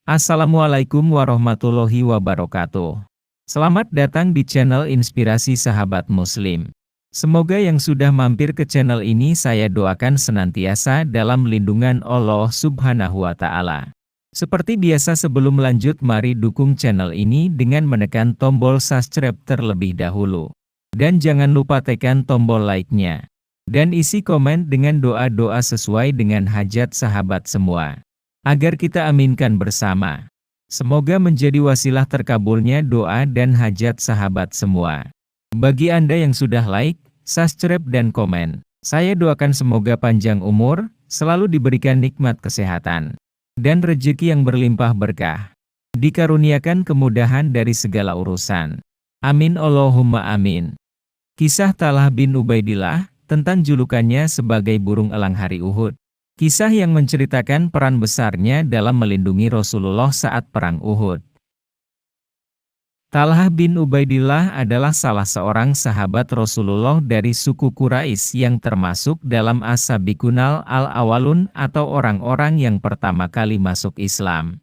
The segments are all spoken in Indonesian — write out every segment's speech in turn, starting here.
Assalamualaikum warahmatullahi wabarakatuh. Selamat datang di channel Inspirasi Sahabat Muslim. Semoga yang sudah mampir ke channel ini saya doakan senantiasa dalam lindungan Allah Subhanahu wa Ta'ala. Seperti biasa sebelum lanjut, mari dukung channel ini dengan menekan tombol subscribe terlebih dahulu. Dan jangan lupa tekan tombol like-nya. Dan isi komen dengan doa-doa sesuai dengan hajat sahabat semua, agar kita aminkan bersama. Semoga menjadi wasilah terkabulnya doa dan hajat sahabat semua. Bagi Anda yang sudah like, subscribe dan komen, saya doakan semoga panjang umur, selalu diberikan nikmat kesehatan, dan rezeki yang berlimpah berkah. Dikaruniakan kemudahan dari segala urusan. Amin Allahumma amin. Kisah Talhah bin Ubaidillah, tentang julukannya sebagai burung elang hari Uhud. Kisah yang menceritakan peran besarnya dalam melindungi Rasulullah saat perang Uhud. Talhah bin Ubaidillah adalah salah seorang sahabat Rasulullah dari suku Quraisy yang termasuk dalam as-sabiqunal al-awwalun atau orang-orang yang pertama kali masuk Islam.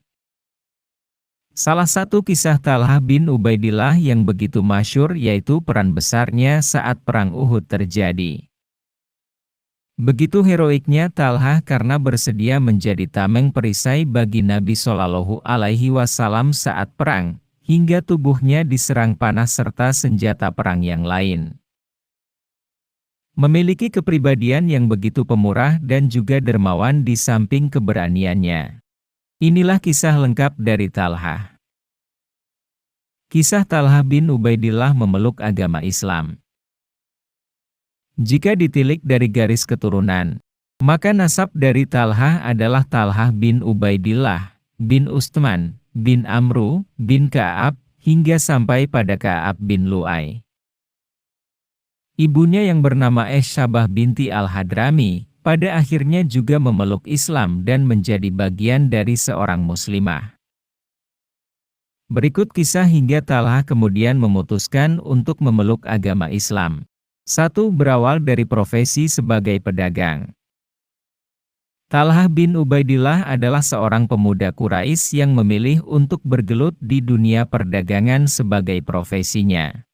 Salah satu kisah Talhah bin Ubaidillah yang begitu masyhur yaitu peran besarnya saat perang Uhud terjadi. Begitu heroiknya Talhah karena bersedia menjadi tameng perisai bagi Nabi Shallallahu Alaihi Wasallam saat perang, hingga tubuhnya diserang panah serta senjata perang yang lain. Memiliki kepribadian yang begitu pemurah dan juga dermawan di samping keberaniannya. Inilah kisah lengkap dari Talhah. Kisah Talhah bin Ubaidillah memeluk agama Islam. Jika ditilik dari garis keturunan, maka nasab dari Talhah adalah Talhah bin Ubaidillah, bin Utsman, bin Amru, bin Ka'ab, hingga sampai pada Ka'ab bin Lu'ay. Ibunya yang bernama Syabah binti Al-Hadrami, pada akhirnya juga memeluk Islam dan menjadi bagian dari seorang muslimah. Berikut kisah hingga Talhah kemudian memutuskan untuk memeluk agama Islam. 1. Berawal dari profesi sebagai pedagang. Talhah bin Ubaidillah adalah seorang pemuda Quraisy yang memilih untuk bergelut di dunia perdagangan sebagai profesinya.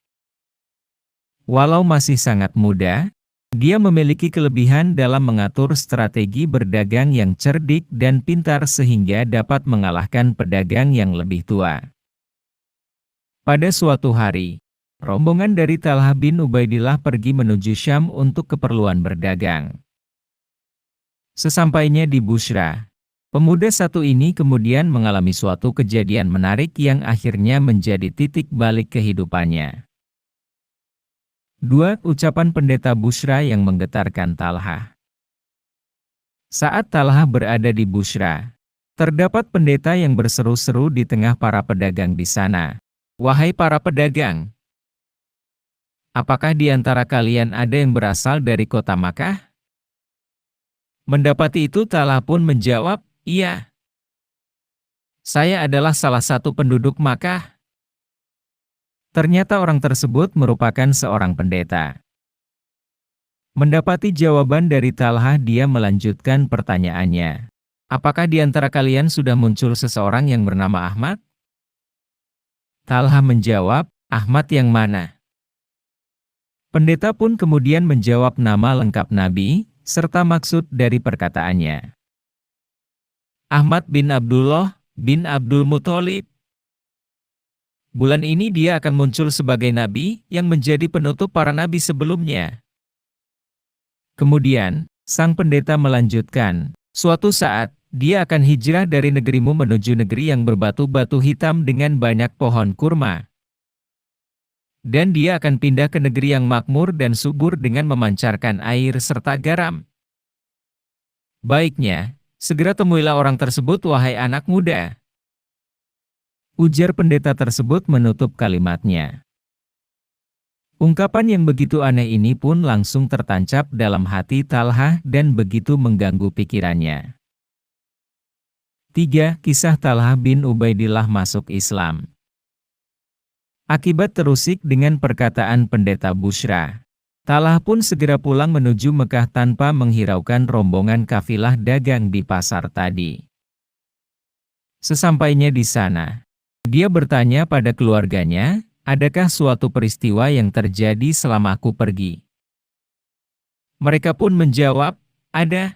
Walau masih sangat muda, dia memiliki kelebihan dalam mengatur strategi berdagang yang cerdik dan pintar sehingga dapat mengalahkan pedagang yang lebih tua. Pada suatu hari, rombongan dari Talhah bin Ubaidillah pergi menuju Syam untuk keperluan berdagang. Sesampainya di Busra, pemuda satu ini kemudian mengalami suatu kejadian menarik yang akhirnya menjadi titik balik kehidupannya. 2. Ucapan pendeta Busra yang menggetarkan Talhah. Saat Talhah berada di Busra, terdapat pendeta yang berseru-seru di tengah para pedagang di sana. Wahai para pedagang! Apakah di antara kalian ada yang berasal dari kota Makkah? Mendapati itu Talhah pun menjawab, iya. Saya adalah salah satu penduduk Makkah. Ternyata orang tersebut merupakan seorang pendeta. Mendapati jawaban dari Talhah, dia melanjutkan pertanyaannya. Apakah di antara kalian sudah muncul seseorang yang bernama Ahmad? Talhah menjawab, Ahmad yang mana? Pendeta pun kemudian menjawab nama lengkap Nabi, serta maksud dari perkataannya. Ahmad bin Abdullah, bin Abdul Muthalib. Bulan ini dia akan muncul sebagai Nabi, yang menjadi penutup para Nabi sebelumnya. Kemudian, sang pendeta melanjutkan, suatu saat, dia akan hijrah dari negerimu menuju negeri yang berbatu-batu hitam dengan banyak pohon kurma. Dan dia akan pindah ke negeri yang makmur dan subur dengan memancarkan air serta garam. Baiknya, segera temuilah orang tersebut wahai anak muda. Ujar pendeta tersebut menutup kalimatnya. Ungkapan yang begitu aneh ini pun langsung tertancap dalam hati Talhah dan begitu mengganggu pikirannya. 3. Kisah Talhah bin Ubaidillah masuk Islam. Akibat terusik dengan perkataan pendeta Busra, Talhah pun segera pulang menuju Mekah tanpa menghiraukan rombongan kafilah dagang di pasar tadi. Sesampainya di sana, dia bertanya pada keluarganya, adakah suatu peristiwa yang terjadi selama aku pergi? Mereka pun menjawab, ada.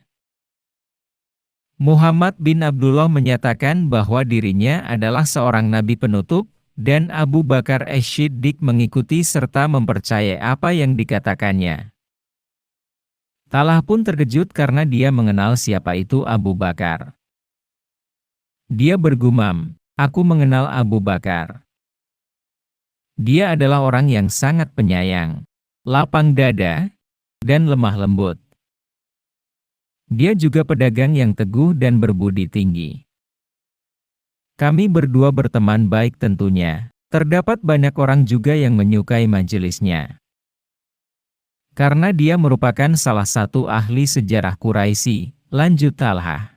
Muhammad bin Abdullah menyatakan bahwa dirinya adalah seorang nabi penutup, dan Abu Bakar Ash-Shiddiq mengikuti serta mempercayai apa yang dikatakannya. Talha pun terkejut karena dia mengenal siapa itu Abu Bakar. Dia bergumam, aku mengenal Abu Bakar. Dia adalah orang yang sangat penyayang, lapang dada, dan lemah lembut. Dia juga pedagang yang teguh dan berbudi tinggi. Kami berdua berteman baik tentunya. Terdapat banyak orang juga yang menyukai majelisnya. Karena dia merupakan salah satu ahli sejarah Quraisy, lanjut Talha.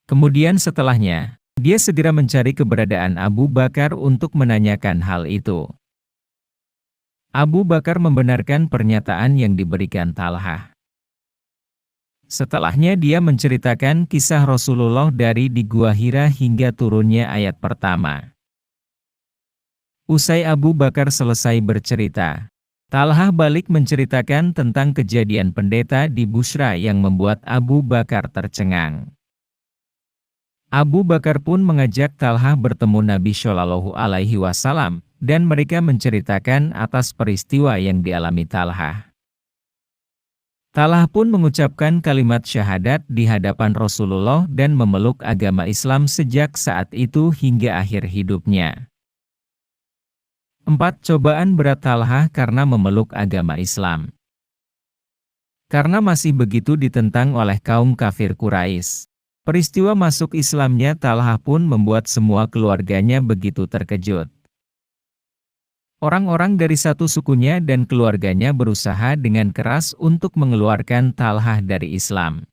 Kemudian setelahnya, dia segera mencari keberadaan Abu Bakar untuk menanyakan hal itu. Abu Bakar membenarkan pernyataan yang diberikan Talha. Setelahnya dia menceritakan kisah Rasulullah dari di Gua Hira hingga turunnya ayat pertama. Usai Abu Bakar selesai bercerita, Talha balik menceritakan tentang kejadian pendeta di Busra yang membuat Abu Bakar tercengang. Abu Bakar pun mengajak Talha bertemu Nabi Shallallahu Alaihi Wasallam, dan mereka menceritakan atas peristiwa yang dialami Talha. Talha pun mengucapkan kalimat syahadat di hadapan Rasulullah dan memeluk agama Islam sejak saat itu hingga akhir hidupnya. 4. Cobaan berat Talha karena memeluk agama Islam. Karena masih begitu ditentang oleh kaum kafir Quraisy, peristiwa masuk Islamnya Talha pun membuat semua keluarganya begitu terkejut. Orang-orang dari satu sukunya dan keluarganya berusaha dengan keras untuk mengeluarkan Talha dari Islam.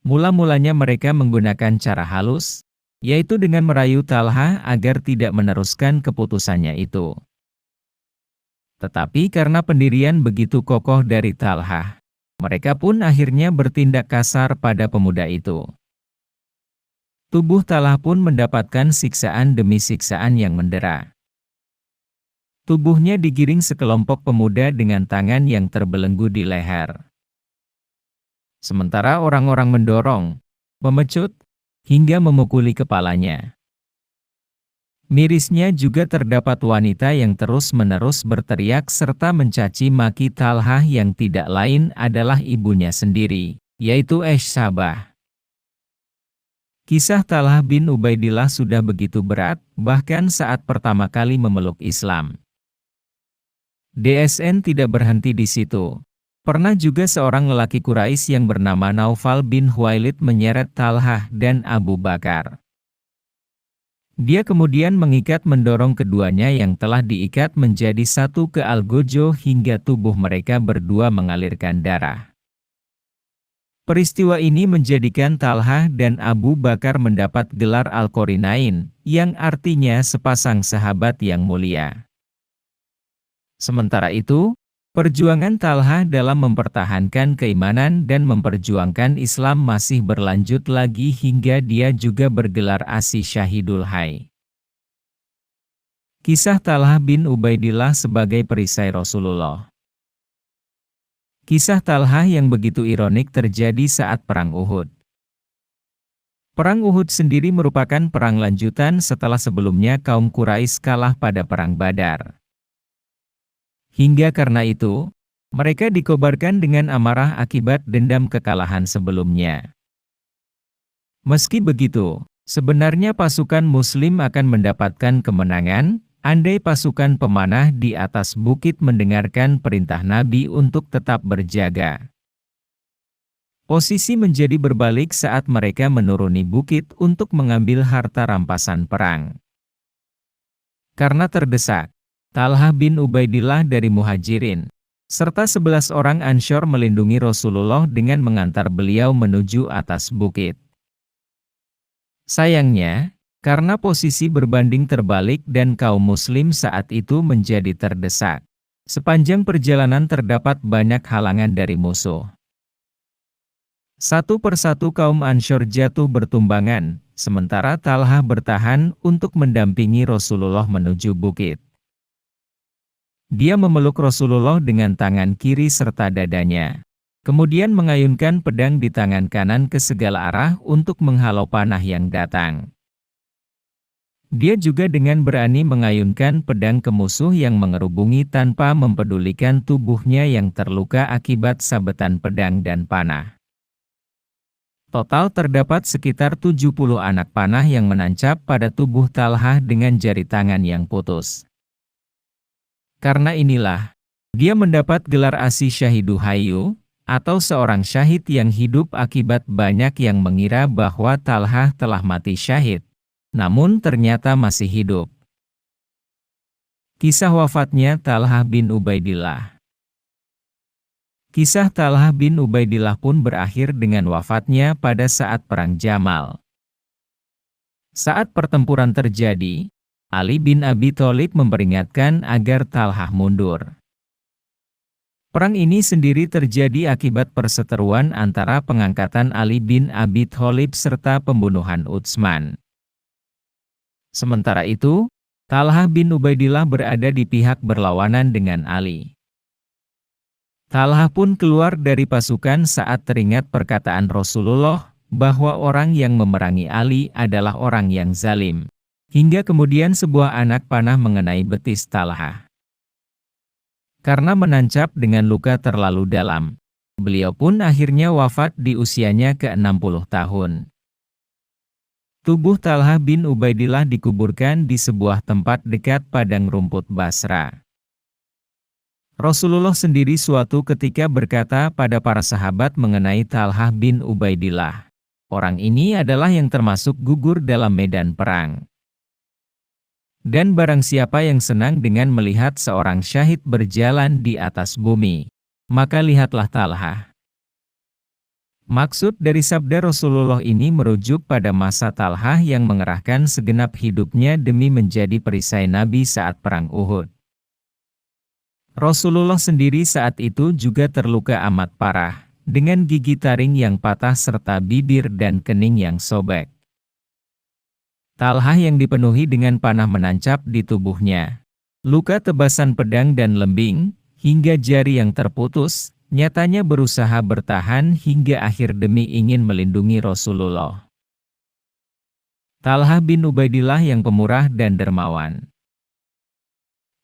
Mula-mulanya mereka menggunakan cara halus, yaitu dengan merayu Talha agar tidak meneruskan keputusannya itu. Tetapi karena pendirian begitu kokoh dari Talha, mereka pun akhirnya bertindak kasar pada pemuda itu. Tubuh Talha pun mendapatkan siksaan demi siksaan yang mendera. Tubuhnya digiring sekelompok pemuda dengan tangan yang terbelenggu di leher. Sementara orang-orang mendorong, memecut, hingga memukuli kepalanya. Mirisnya juga terdapat wanita yang terus-menerus berteriak serta mencaci maki Talha yang tidak lain adalah ibunya sendiri, yaitu Sabah. Kisah Talha bin Ubaidillah sudah begitu berat, bahkan saat pertama kali memeluk Islam. DSN tidak berhenti di situ. Pernah juga seorang lelaki Quraisy yang bernama Naufal bin Huwailid menyeret Talha dan Abu Bakar. Dia kemudian mengikat mendorong keduanya yang telah diikat menjadi satu ke Al-Gojo hingga tubuh mereka berdua mengalirkan darah. Peristiwa ini menjadikan Talha dan Abu Bakar mendapat gelar Al-Qorinain, yang artinya sepasang sahabat yang mulia. Sementara itu, perjuangan Talha dalam mempertahankan keimanan dan memperjuangkan Islam masih berlanjut lagi hingga dia juga bergelar Asy Syahidul Hayy. Kisah Talha bin Ubaidillah sebagai perisai Rasulullah. Kisah Talha yang begitu ironik terjadi saat Perang Uhud. Perang Uhud sendiri merupakan perang lanjutan setelah sebelumnya kaum Quraisy kalah pada Perang Badar. Hingga karena itu, mereka dikobarkan dengan amarah akibat dendam kekalahan sebelumnya. Meski begitu, sebenarnya pasukan Muslim akan mendapatkan kemenangan, andai pasukan pemanah di atas bukit mendengarkan perintah Nabi untuk tetap berjaga. Posisi menjadi berbalik saat mereka menuruni bukit untuk mengambil harta rampasan perang. Karena terdesak, Talha bin Ubaidillah dari Muhajirin, serta 11 orang Ansyar melindungi Rasulullah dengan mengantar beliau menuju atas bukit. Sayangnya, karena posisi berbanding terbalik dan kaum muslim saat itu menjadi terdesak, sepanjang perjalanan terdapat banyak halangan dari musuh. Satu persatu kaum Ansor jatuh bertumbangan, sementara Talhah bertahan untuk mendampingi Rasulullah menuju bukit. Dia memeluk Rasulullah dengan tangan kiri serta dadanya. Kemudian mengayunkan pedang di tangan kanan ke segala arah untuk menghalau panah yang datang. Dia juga dengan berani mengayunkan pedang ke musuh yang mengerubungi tanpa mempedulikan tubuhnya yang terluka akibat sabetan pedang dan panah. Total terdapat sekitar 70 anak panah yang menancap pada tubuh Talhah dengan jari tangan yang putus. Karena inilah, dia mendapat gelar Asy Syahidu Hayyu, atau seorang syahid yang hidup akibat banyak yang mengira bahwa Talhah telah mati syahid, namun ternyata masih hidup. Kisah wafatnya Talhah bin Ubaidillah. Kisah Talhah bin Ubaidillah pun berakhir dengan wafatnya pada saat Perang Jamal. Saat pertempuran terjadi, Ali bin Abi Thalib memperingatkan agar Talhah mundur. Perang ini sendiri terjadi akibat perseteruan antara pengangkatan Ali bin Abi Thalib serta pembunuhan Utsman. Sementara itu, Talhah bin Ubaidillah berada di pihak berlawanan dengan Ali. Talhah pun keluar dari pasukan saat teringat perkataan Rasulullah bahwa orang yang memerangi Ali adalah orang yang zalim. Hingga kemudian sebuah anak panah mengenai betis Talhah. Karena menancap dengan luka terlalu dalam, beliau pun akhirnya wafat di usianya ke-60 tahun. Tubuh Talhah bin Ubaidillah dikuburkan di sebuah tempat dekat padang rumput Basra. Rasulullah sendiri suatu ketika berkata pada para sahabat mengenai Talhah bin Ubaidillah, orang ini adalah yang termasuk gugur dalam medan perang. Dan barang siapa yang senang dengan melihat seorang syahid berjalan di atas bumi, maka lihatlah Talhah. Maksud dari sabda Rasulullah ini merujuk pada masa Talhah yang mengerahkan segenap hidupnya demi menjadi perisai Nabi saat perang Uhud. Rasulullah sendiri saat itu juga terluka amat parah, dengan gigi taring yang patah serta bibir dan kening yang sobek. Talhah yang dipenuhi dengan panah menancap di tubuhnya. Luka tebasan pedang dan lembing, hingga jari yang terputus, nyatanya berusaha bertahan hingga akhir demi ingin melindungi Rasulullah. Talhah bin Ubaidillah yang pemurah dan dermawan.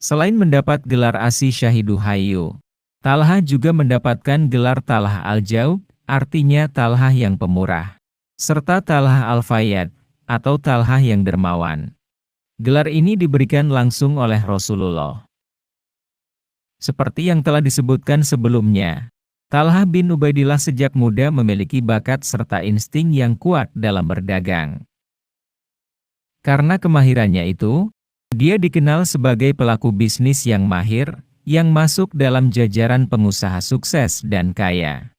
Selain mendapat gelar Asy Syahidu Hayyu, Talhah juga mendapatkan gelar Talhah Al-Jaub, artinya Talhah yang pemurah, serta Talhah Al-Fayyad, atau Talhah yang dermawan. Gelar ini diberikan langsung oleh Rasulullah. Seperti yang telah disebutkan sebelumnya, Talhah bin Ubaidillah sejak muda memiliki bakat serta insting yang kuat dalam berdagang. Karena kemahirannya itu, dia dikenal sebagai pelaku bisnis yang mahir, yang masuk dalam jajaran pengusaha sukses dan kaya.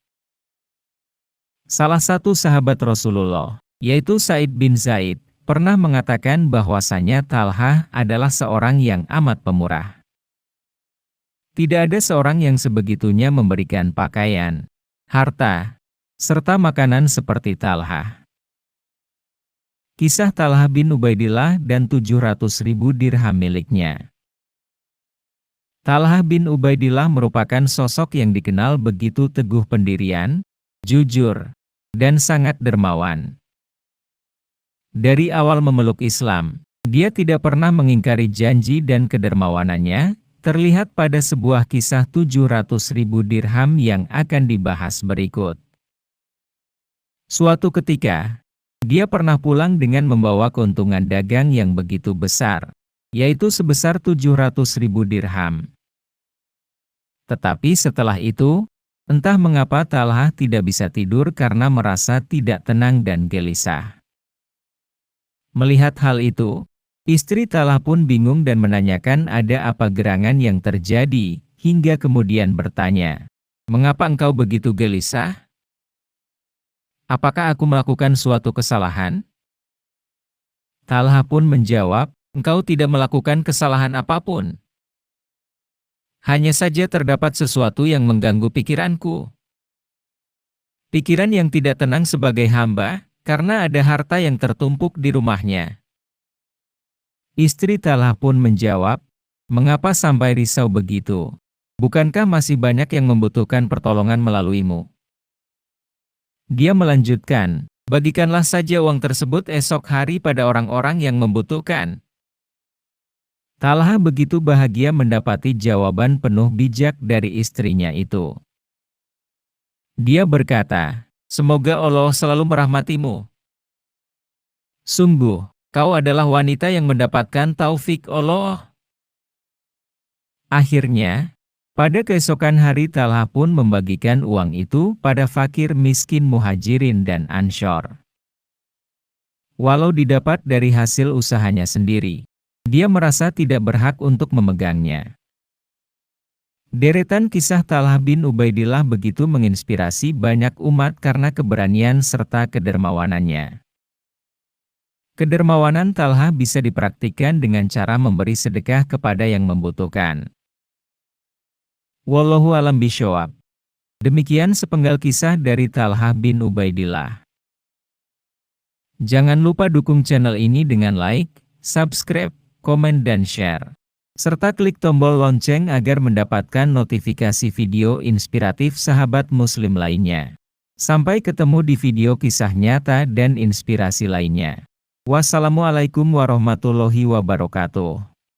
Salah satu sahabat Rasulullah, yaitu Sa'id bin Zaid, pernah mengatakan bahwasanya Talhah adalah seorang yang amat pemurah. Tidak ada seorang yang sebegitunya memberikan pakaian, harta, serta makanan seperti Talhah. Kisah Talhah bin Ubaidillah dan 700.000 dirham miliknya. Talhah bin Ubaidillah merupakan sosok yang dikenal begitu teguh pendirian, jujur, dan sangat dermawan. Dari awal memeluk Islam, dia tidak pernah mengingkari janji dan kedermawanannya, terlihat pada sebuah kisah 700.000 dirham yang akan dibahas berikut. Suatu ketika, dia pernah pulang dengan membawa keuntungan dagang yang begitu besar, yaitu sebesar 700.000 dirham. Tetapi setelah itu, entah mengapa Talhah tidak bisa tidur karena merasa tidak tenang dan gelisah. Melihat hal itu, istri Talhah pun bingung dan menanyakan ada apa gerangan yang terjadi, hingga kemudian bertanya, "Mengapa engkau begitu gelisah? Apakah aku melakukan suatu kesalahan?" Talhah pun menjawab, "Engkau tidak melakukan kesalahan apapun. Hanya saja terdapat sesuatu yang mengganggu pikiranku." pikiran yang tidak tenang sebagai hamba, karena ada harta yang tertumpuk di rumahnya. Istri Talha pun menjawab, "Mengapa sampai risau begitu? Bukankah masih banyak yang membutuhkan pertolongan melaluimu?" Dia melanjutkan, "Bagikanlah saja uang tersebut esok hari pada orang-orang yang membutuhkan." Talha begitu bahagia mendapati jawaban penuh bijak dari istrinya itu. Dia berkata, "Semoga Allah selalu merahmatimu. Sungguh, kau adalah wanita yang mendapatkan taufik Allah." Akhirnya, pada keesokan hari Talha pun membagikan uang itu pada fakir miskin Muhajirin dan Ansyar. Walau didapat dari hasil usahanya sendiri, dia merasa tidak berhak untuk memegangnya. Deretan kisah Talha bin Ubaidillah begitu menginspirasi banyak umat karena keberanian serta kedermawanannya. Kedermawanan Talha bisa dipraktikkan dengan cara memberi sedekah kepada yang membutuhkan. Wallahu a'lam bishawab. Demikian sepenggal kisah dari Talha bin Ubaidillah. Jangan lupa dukung channel ini dengan like, subscribe, komen dan share. Serta klik tombol lonceng agar mendapatkan notifikasi video inspiratif sahabat muslim lainnya. Sampai ketemu di video kisah nyata dan inspirasi lainnya. Wassalamualaikum warahmatullahi wabarakatuh.